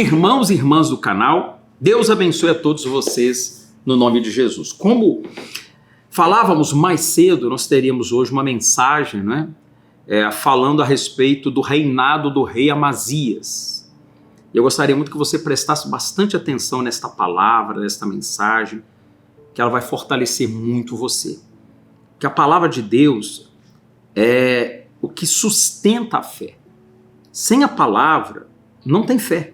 Irmãos e irmãs do canal, Deus abençoe a todos vocês no nome de Jesus. Como falávamos mais cedo, nós teríamos hoje uma mensagem, falando a respeito do reinado do rei Amazias. Eu gostaria muito que você prestasse bastante atenção nesta palavra, nesta mensagem, que ela vai fortalecer muito você. Que a palavra de Deus é o que sustenta a fé. Sem a palavra, não tem fé.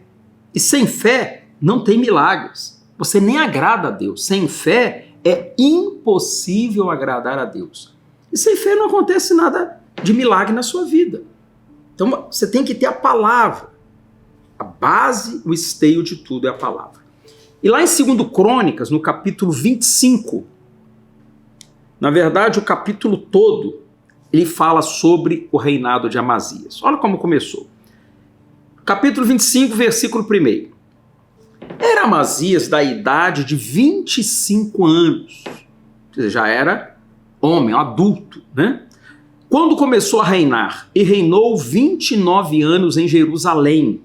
E sem fé, não tem milagres. Você nem agrada a Deus. Sem fé, é impossível agradar a Deus. E sem fé não acontece nada de milagre na sua vida. Então, você tem que ter a palavra. A base, o esteio de tudo é a palavra. E lá em 2 Crônicas, no capítulo 25, na verdade, o capítulo todo, ele fala sobre o reinado de Amazias. Olha como começou. Capítulo 25, versículo 1. Era Amazias da idade de 25 anos. Ou seja, já era homem, adulto, Quando começou a reinar, e reinou 29 anos em Jerusalém.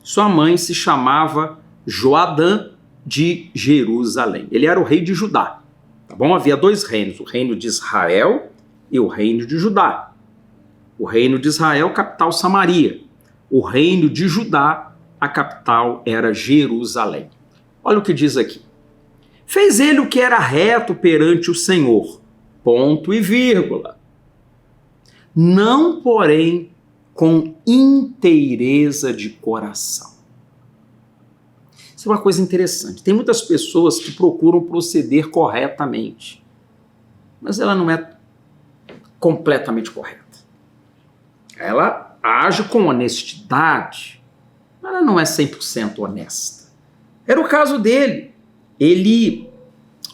Sua mãe se chamava Joadã de Jerusalém. Ele era o rei de Judá. Tá bom? Havia dois reinos, o reino de Israel e o reino de Judá. O reino de Israel, capital Samaria. O reino de Judá, a capital era Jerusalém. Olha o que diz aqui. Fez ele o que era reto perante o Senhor, ponto e vírgula. Não, porém, com inteireza de coração. Isso é uma coisa interessante. Tem muitas pessoas que procuram proceder corretamente, mas ela não é completamente correta. Ela age com honestidade, mas ela não é 100% honesta. Era o caso dele. Ele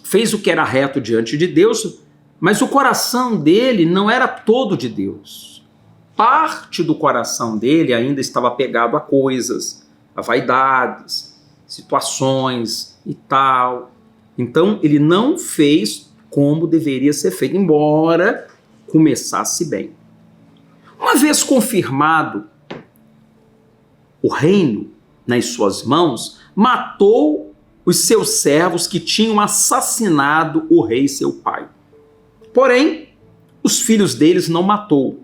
fez o que era reto diante de Deus, mas o coração dele não era todo de Deus. Parte do coração dele ainda estava apegado a coisas, a vaidades, situações e tal. Então ele não fez como deveria ser feito, embora começasse bem. Uma vez confirmado o reino nas suas mãos, matou os seus servos que tinham assassinado o rei seu pai. Porém, os filhos deles não matou,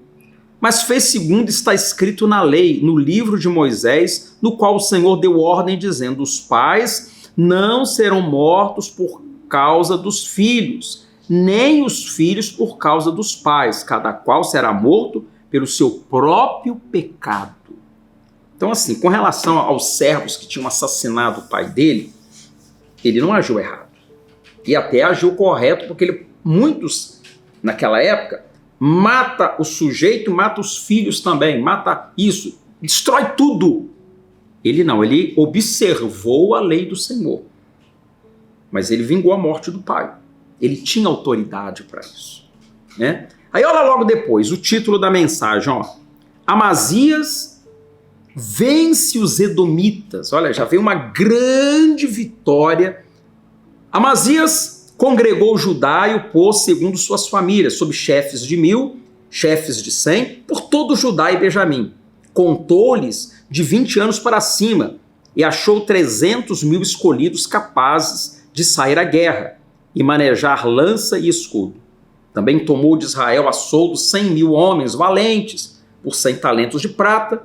mas fez segundo está escrito na lei, no livro de Moisés, no qual o Senhor deu ordem dizendo: os pais não serão mortos por causa dos filhos, nem os filhos por causa dos pais, cada qual será morto pelo seu próprio pecado. Então, assim, com relação aos servos que tinham assassinado o pai dele, ele não agiu errado. E até agiu correto, porque muitos, naquela época, mata o sujeito, mata os filhos também, mata isso, destrói tudo. Ele não, ele observou a lei do Senhor. Mas ele vingou a morte do pai. Ele tinha autoridade para isso, Aí olha logo depois, o título da mensagem, Amazias vence os edomitas. Olha, já veio uma grande vitória. Amazias congregou Judá e o pôs segundo suas famílias, sob chefes de 1000, chefes de 100, por todo Judá e Benjamim. Contou-lhes de 20 anos para cima e achou 300.000 escolhidos capazes de sair à guerra e manejar lança e escudo. Também tomou de Israel a soldo 100.000 homens valentes por 100 talentos de prata.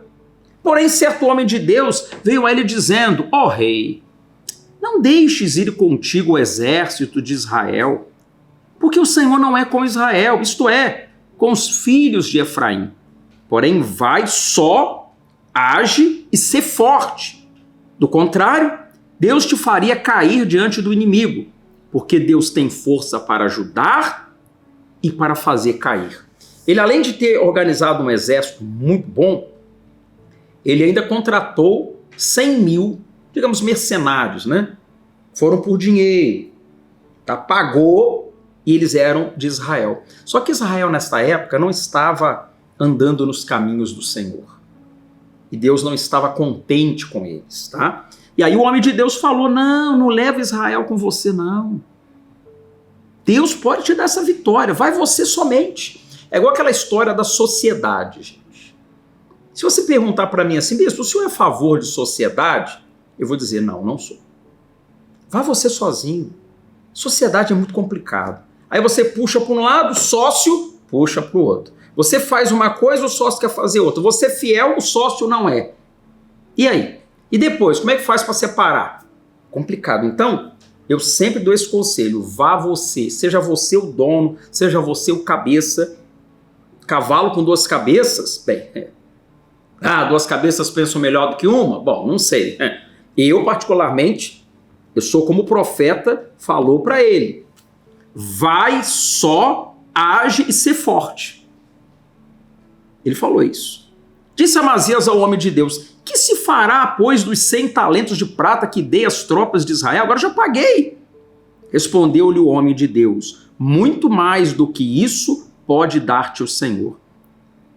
Porém, certo homem de Deus veio a ele dizendo: ó rei, não deixes ir contigo o exército de Israel, porque o Senhor não é com Israel, isto é, com os filhos de Efraim. Porém, vai só, age e sê forte. Do contrário, Deus te faria cair diante do inimigo, porque Deus tem força para ajudar e para fazer cair. Ele, além de ter organizado um exército muito bom, ele ainda contratou 100.000, digamos, mercenários, Foram por dinheiro, pagou, e eles eram de Israel. Só que Israel, nesta época, não estava andando nos caminhos do Senhor. E Deus não estava contente com eles, E aí o homem de Deus falou: não leva Israel com você, não. Deus pode te dar essa vitória, vai você somente. É igual aquela história da sociedade, gente. Se você perguntar para mim assim, bispo, o senhor é a favor de sociedade? Eu vou dizer, não, não sou. Vá você sozinho. Sociedade é muito complicado. Aí você puxa para um lado, sócio, puxa para o outro. Você faz uma coisa, o sócio quer fazer outra. Você é fiel, o sócio não é. E aí? E depois, como é que faz para separar? Complicado. Então, eu sempre dou esse conselho. Vá você, seja você o dono, seja você o cabeça. Cavalo com duas cabeças? Bem, duas cabeças pensam melhor do que uma? Bom, não sei. Eu, particularmente, eu sou como o profeta falou para ele. Vai só, age e ser forte. Ele falou isso. Disse Amazias ao homem de Deus, que se fará, pois, dos 100 talentos de prata que dei às tropas de Israel? Agora já paguei. Respondeu-lhe o homem de Deus, muito mais do que isso pode dar-te o Senhor.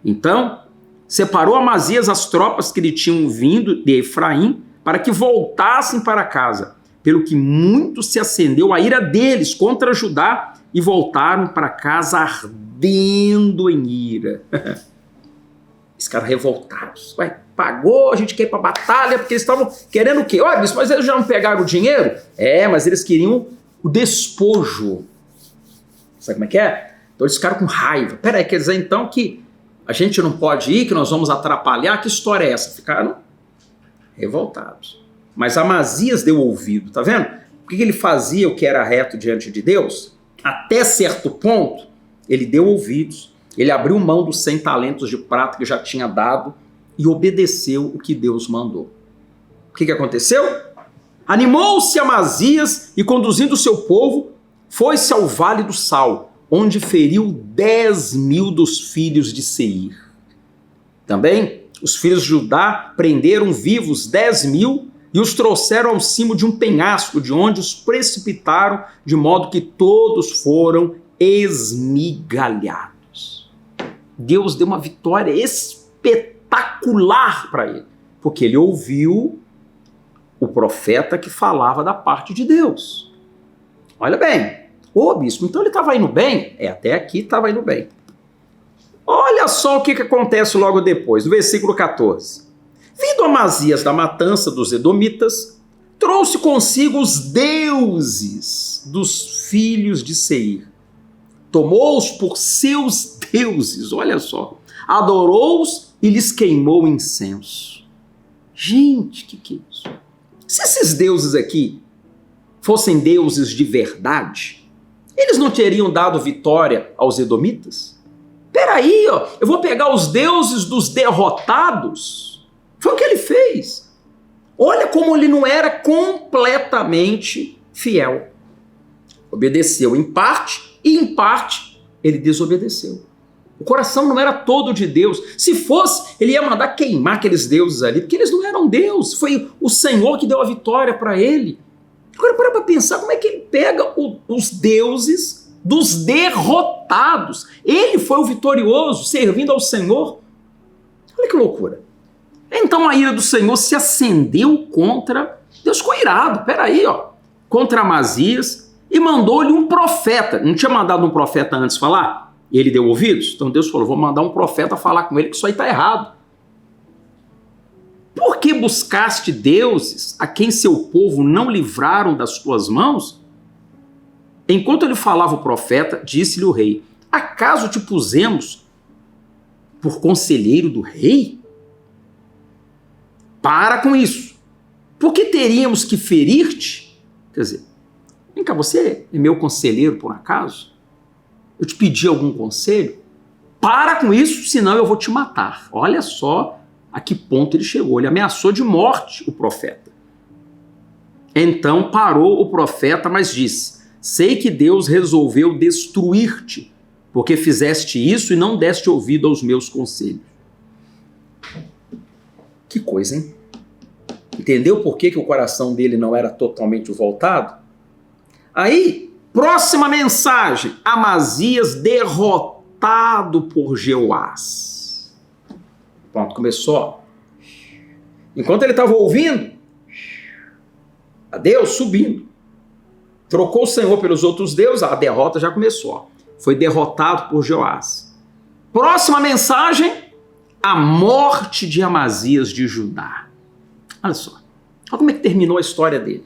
Então, separou Amazias as tropas que lhe tinham vindo de Efraim para que voltassem para casa, pelo que muito se acendeu a ira deles contra Judá e voltaram para casa ardendo em ira. Os caras revoltados. Ué, pagou, a gente quer ir para batalha porque eles estavam querendo o quê? Olha, mas eles já não pegaram o dinheiro? Mas eles queriam o despojo. Sabe como é que é? Então eles ficaram com raiva. Peraí, quer dizer então que a gente não pode ir, que nós vamos atrapalhar? Que história é essa? Ficaram revoltados. Mas Amazias deu ouvido, tá vendo? Por que ele fazia o que era reto diante de Deus? Até certo ponto, ele deu ouvidos. Ele abriu mão dos 100 talentos de prata que já tinha dado e obedeceu o que Deus mandou. O que aconteceu? Animou-se Amazias e, conduzindo o seu povo, foi-se ao Vale do Sal, onde feriu 10.000 dos filhos de Seir. Também, os filhos de Judá prenderam vivos 10.000 e os trouxeram ao cimo de um penhasco, de onde os precipitaram, de modo que todos foram esmigalhados. Deus deu uma vitória espetacular para ele, porque ele ouviu o profeta que falava da parte de Deus. Olha bem, bispo, então ele estava indo bem? Até aqui estava indo bem. Olha só o que acontece logo depois, no versículo 14. Vindo Amazias da matança dos edomitas, trouxe consigo os deuses dos filhos de Seir. Tomou-os por seus deuses, olha só. Adorou-os e lhes queimou incenso. Gente, que é isso? Se esses deuses aqui fossem deuses de verdade, eles não teriam dado vitória aos edomitas? Peraí, eu vou pegar os deuses dos derrotados. Foi o que ele fez. Olha como ele não era completamente fiel. Obedeceu em parte e em parte ele desobedeceu. O coração não era todo de Deus. Se fosse, ele ia mandar queimar aqueles deuses ali, porque eles não eram Deus. Foi o Senhor que deu a vitória para ele. Agora para pensar como é que ele pega os deuses dos derrotados. Ele foi o vitorioso, servindo ao Senhor. Olha que loucura. Então a ira do Senhor se acendeu contra Deus, ficou irado, contra Amazias, e mandou-lhe um profeta. Não tinha mandado um profeta antes falar? E ele deu ouvidos? Então Deus falou, vou mandar um profeta falar com ele que isso aí está errado. Por que buscaste deuses a quem seu povo não livraram das tuas mãos? Enquanto ele falava o profeta, disse-lhe o rei, acaso te pusemos por conselheiro do rei? Para com isso. Por que teríamos que ferir-te? Quer dizer, vem cá, você é meu conselheiro por acaso? Eu te pedi algum conselho? Para com isso, senão eu vou te matar. Olha só a que ponto ele chegou. Ele ameaçou de morte o profeta. Então parou o profeta, mas disse, sei que Deus resolveu destruir-te, porque fizeste isso e não deste ouvido aos meus conselhos. Que coisa, hein? Entendeu por que o coração dele não era totalmente voltado? Aí, próxima mensagem. Amazias derrotado por Jeoás. Pronto, começou. Enquanto ele estava ouvindo, a Deus subindo. Trocou o Senhor pelos outros deuses, a derrota já começou. Foi derrotado por Jeoás. Próxima mensagem. a morte de Amazias de Judá. Olha só, olha como é que terminou a história dele.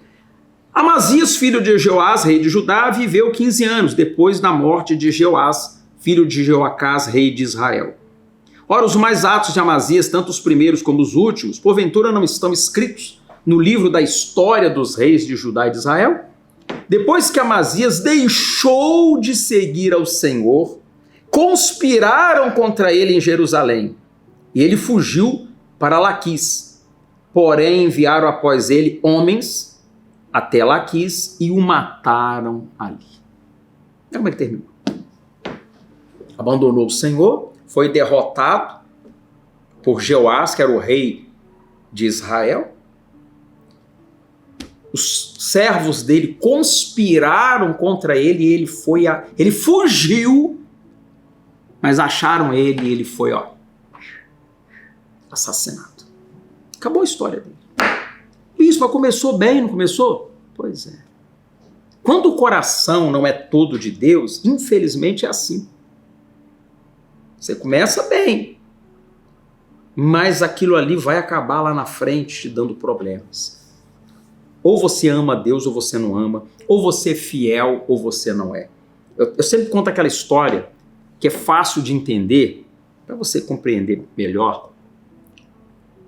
Amazias, filho de Jeoás, rei de Judá, viveu 15 anos depois da morte de Jeoás, filho de Jeoacás, rei de Israel. Ora, os mais atos de Amazias, tanto os primeiros como os últimos, porventura não estão escritos no livro da história dos reis de Judá e de Israel? Depois que Amazias deixou de seguir ao Senhor, conspiraram contra ele em Jerusalém, e ele fugiu para Laquis. Porém, enviaram após ele homens até Laquis e o mataram ali. Como é que terminou? Abandonou o Senhor, foi derrotado por Jeoás, que era o rei de Israel. Os servos dele conspiraram contra ele e ele fugiu, mas acharam ele e ele foi assassinado. Acabou a história dele. Isso, mas começou bem, não começou? Pois é. Quando o coração não é todo de Deus, infelizmente é assim. Você começa bem, mas aquilo ali vai acabar lá na frente te dando problemas. Ou você ama Deus ou você não ama, ou você é fiel ou você não é. Eu sempre conto aquela história que é fácil de entender, para você compreender melhor.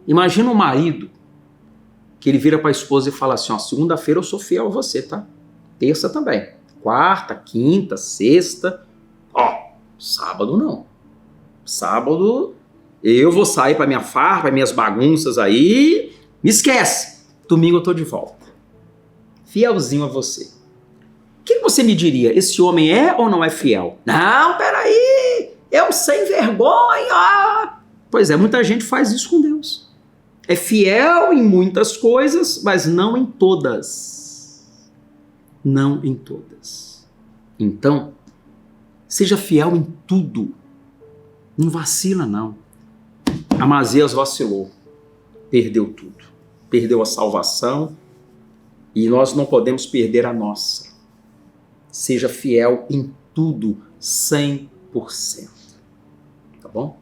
Imagina um marido que ele vira para a esposa e fala assim, segunda-feira eu sou fiel a você, tá? Terça também. Quarta, quinta, sexta. Sábado não. Sábado eu vou sair para minha farra, minhas bagunças aí. Me esquece. Domingo eu tô de volta. Fielzinho a você. O que você me diria? Esse homem é ou não é fiel? Não, peraí. É um sem vergonha. Pois é, muita gente faz isso com Deus. É fiel em muitas coisas, mas não em todas. Não em todas. Então, seja fiel em tudo. Não vacila, não. Amazias vacilou. Perdeu tudo. Perdeu a salvação e nós não podemos perder a nossa. Seja fiel em tudo, 100%. Tá bom?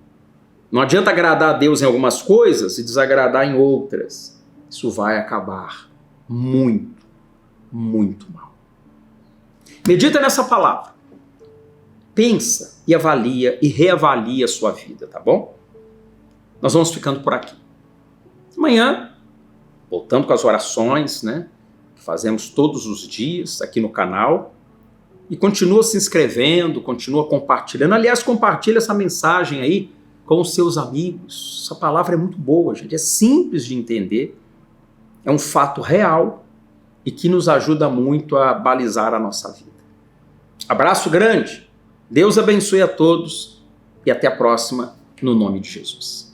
Não adianta agradar a Deus em algumas coisas e desagradar em outras. Isso vai acabar muito, muito mal. Medita nessa palavra. Pensa e avalia e reavalia a sua vida, tá bom? Nós vamos ficando por aqui. Amanhã, voltando com as orações, né? Que fazemos todos os dias aqui no canal. E continua se inscrevendo, continua compartilhando. Aliás, compartilha essa mensagem aí com os seus amigos. Essa palavra é muito boa, gente. É simples de entender. É um fato real e que nos ajuda muito a balizar a nossa vida. Abraço grande. Deus abençoe a todos e até a próxima, no nome de Jesus.